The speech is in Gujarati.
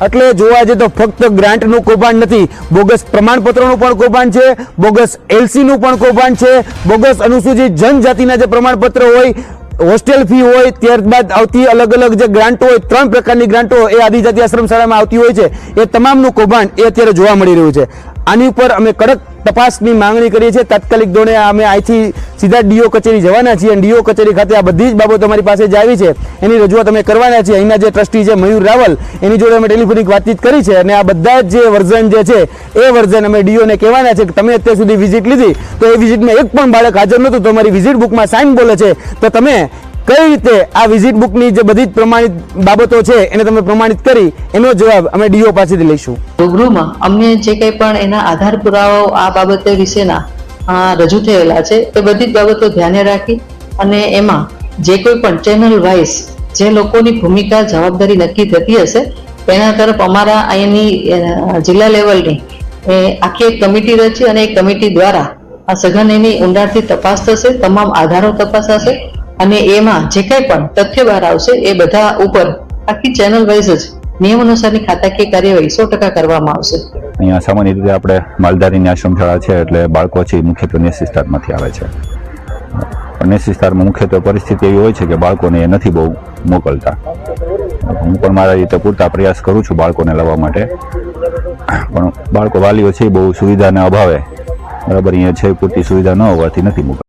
એટલે જોવા જઈએ તો ફક્ત ગ્રાન્ટનું કૌભાંડ નથી, બોગસ પ્રમાણપત્રોનું પણ કૌભાંડ છે, બોગસ એલસીનું પણ કૌભાંડ છે, બોગસ અનુસૂચિત જનજાતિના જે પ્રમાણપત્ર હોય, હોસ્ટેલ ફી હોય, ત્યારબાદ આવતી અલગ અલગ જે ગ્રાન્ટો હોય, 3 પ્રકારની ગ્રાન્ટો એ આદિજાતિ આશ્રમ શાળામાં આવતી હોય છે, એ તમામનું કૌભાંડ એ અત્યારે જોવા મળી રહ્યું છે. આની ઉપર અમે કડક તપાસની માંગણી કરીએ છીએ. તાત્કાલિક ધોરણે અમે અહીંથી સીધા ડીઓ કચેરી જવાના છીએ અને ડીઓ કચેરી ખાતે આ બધી જ બાબતો અમારી પાસે જે આવી છે એની રજૂઆત અમે કરવાના છીએ. અહીંના જે ટ્રસ્ટી છે મયુર રાવલ, એની જોડે અમે ટેલિફોનિક વાતચીત કરી છે અને આ બધા જ જે વર્ઝન જે છે એ વર્ઝન અમે ડીઓને કહેવાના છે કે તમે અત્યાર સુધી વિઝિટ લીધી તો એ વિઝિટમાં એક પણ બાળક હાજર નહોતું, તો અમારી વિઝિટ બુકમાં સાઇન બોલે છે, તો તમે કઈ રીતે આ વિઝિટ બુકની જે બધી જ પ્રમાણિત બાબતો છે એને તમે પ્રમાણિત કરી એનો જવાબ અમે ડીઓ પાસેથી લઈશું. રૂબરૂમાં અમને જે કંઈ પણ એના આધાર પુરાવાઓ આ બાબતે વિશેના રજૂ થયેલા છે એ બધી જ બાબતો ધ્યાને રાખી અને એમાં જે કોઈ પણ ચેનલ વાઇઝ જે લોકોની ભૂમિકા જવાબદારી નક્કી થતી હશે તેના તરફ અમારા અહીંની જિલ્લા લેવલની આખી એક કમિટી રચી અને એ કમિટી દ્વારા આ સઘન એની ઊંડાણથી તપાસ થશે, તમામ આધારો તપાસાશે અને એમાં જે કંઈ પણ તથ્ય બહાર આવશે એ બધા ઉપર આખી ચેનલ વાઇઝ જ નિયમ અનુસારની ખાતાકીય કાર્યવાહી 100% કરવામાં આવશે. અહીંયા સામાન્ય રીતે આપણે માલધારીની આશ્રમ શાળા છે એટલે બાળકો છે મુખ્યત્વે નેસ વિસ્તારમાંથી આવે છે. પણ નેસ વિસ્તારમાં મુખ્યત્વે પરિસ્થિતિ એવી હોય છે કે બાળકોને એ નથી બહુ મોકલતા. હું પણ મારા રીતે પૂરતા પ્રયાસ કરું છું બાળકોને લાવવા માટે, પણ બાળકો વાલીઓ છે બહુ સુવિધાના અભાવે બરાબર અહીંયા છે પૂરતી સુવિધા ન હોવાથી નથી મોકલતા.